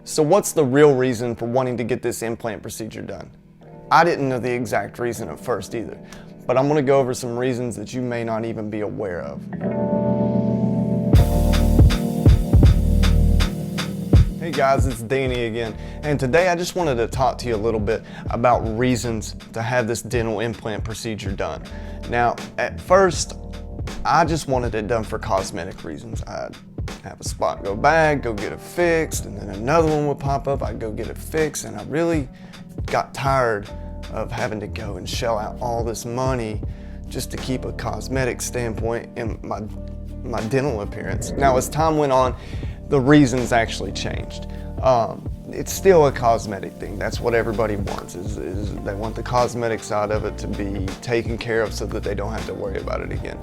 So what's the real reason for wanting to get this implant procedure done? I didn't know the exact reason at first either, but I'm going to go over some reasons that you may not even be aware of. Hey guys, it's Danny again, and today I just wanted to talk to you a little bit about reasons to have this dental implant procedure done. Now, at first, I just wanted it done for cosmetic reasons. I'd have a spot go bad, go get it fixed, and then another one would pop up, I'd go get it fixed, and I really got tired of having to go and shell out all this money just to keep a cosmetic standpoint in my dental appearance. Now, as time went on, the reasons actually changed. It's still a cosmetic thing. That's what everybody wants, is they want the cosmetic side of it to be taken care of so that they don't have to worry about it again.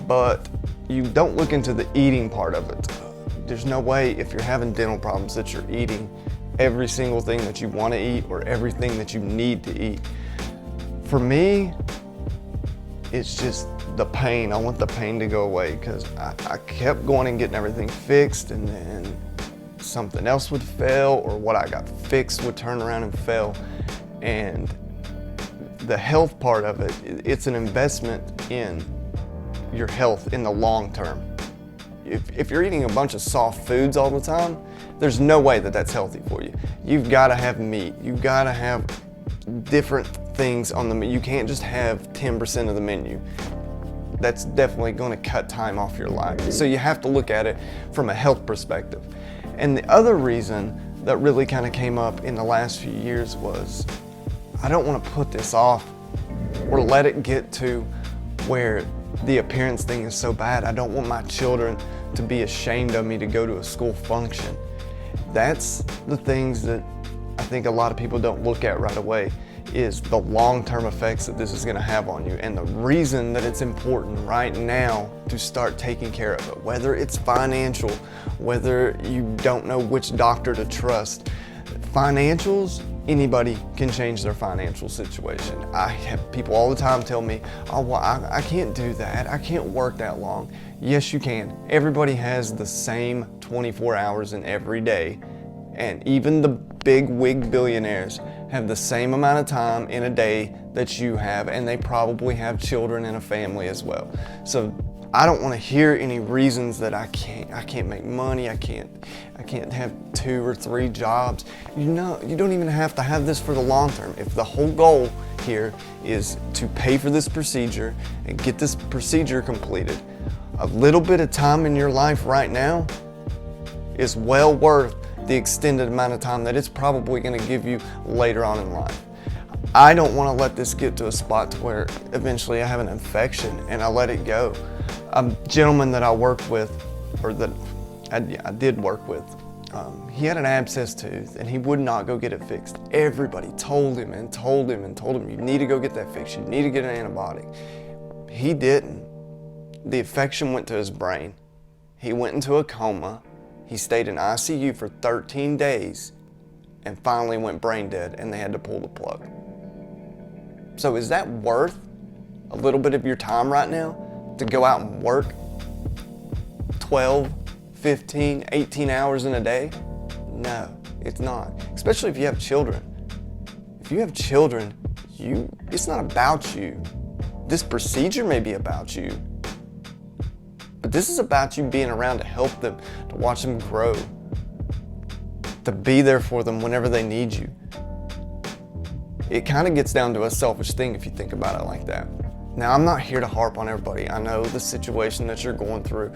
But you don't look into the eating part of it. There's no way, if you're having dental problems, that you're eating every single thing that you want to eat or everything that you need to eat. For me, it's just the pain. I want the pain to go away, because I kept going and getting everything fixed, and then something else would fail, or what I got fixed would turn around and fail. And the health part of it, it's an investment in your health in the long term. If you're eating a bunch of soft foods all the time, there's no way that that's healthy for you. You've got to have meat. You've got to have different things on the menu. You can't just have 10% of the menu. That's definitely going to cut time off your life. So you have to look at it from a health perspective. And the other reason that really kind of came up in the last few years was, I don't want to put this off or let it get to where the appearance thing is so bad. I don't want my children to be ashamed of me to go to a school function. That's the things that I think a lot of people don't look at right away, is the long-term effects that this is going to have on you, and the reason that it's important right now to start taking care of it, whether it's financial, whether you don't know which doctor to trust. Financials, anybody can change their financial situation. I have people all the time tell me, oh, well, I can't do that. I can't work that long. Yes, you can. Everybody has the same 24 hours in every day. And even the big wig billionaires have the same amount of time in a day that you have, and they probably have children and a family as well. So I don't want to hear any reasons that I can't make money, I can't have 2 or 3 jobs. You don't even have to have this for the long term. If the whole goal here is to pay for this procedure and get this procedure completed, a little bit of time in your life right now is well worth the extended amount of time that it's probably going to give you later on in life. I don't want to let this get to a spot to where eventually I have an infection and I let it go. A gentleman that I worked with, or that I did work with, he had an abscess tooth and he would not go get it fixed. Everybody told him and told him and told him, you need to go get that fixed, you need to get an antibiotic. He didn't. The infection went to his brain. He went into a coma. He stayed in ICU for 13 days and finally went brain dead, and they had to pull the plug. So is that worth a little bit of your time right now to go out and work 12, 15, 18 hours in a day? No, it's not. Especially if you have children. If you have children, it's not about you. This procedure may be about you, but this is about you being around to help them, to watch them grow, to be there for them whenever they need you. It kind of gets down to a selfish thing if you think about it like that. Now, I'm not here to harp on everybody. I know the situation that you're going through,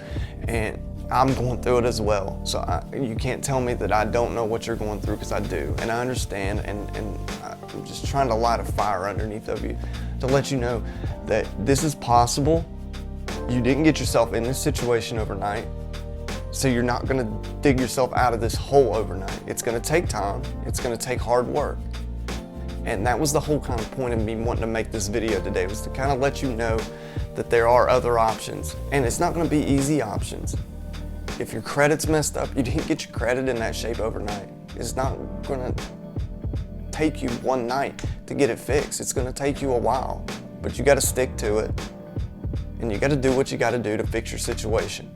and I'm going through it as well. So you can't tell me that I don't know what you're going through, because I do, and I understand, and I'm just trying to light a fire underneath of you to let you know that this is possible. You didn't get yourself in this situation overnight, so you're not going to dig yourself out of this hole overnight. It's going to take time. It's going to take hard work. And that was the whole kind of point of me wanting to make this video today, was to kind of let you know that there are other options. And it's not going to be easy options. If your credit's messed up, you didn't get your credit in that shape overnight. It's not going to take you one night to get it fixed. It's going to take you a while, but you got to stick to it. And you got to do what you got to do to fix your situation.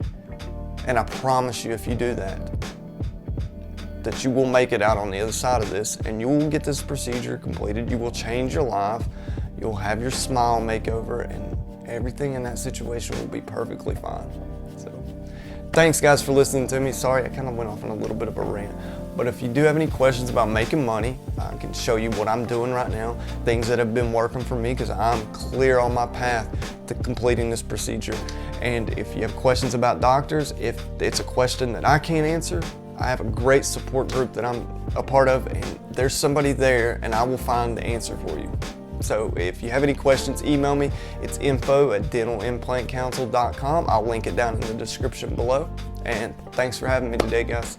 And I promise you, if you do that, that you will make it out on the other side of this, and you will get this procedure completed. You will change your life. You'll have your smile makeover, and everything in that situation will be perfectly fine. So, thanks guys for listening to me. Sorry, I kind of went off on a little bit of a rant. But if you do have any questions about making money, I can show you what I'm doing right now, things that have been working for me, because I'm clear on my path to completing this procedure. And if you have questions about doctors, if it's a question that I can't answer, I have a great support group that I'm a part of, and there's somebody there, and I will find the answer for you. So if you have any questions, email me. It's info@dentalimplantcouncil.com. I'll link it down in the description below. And thanks for having me today, guys.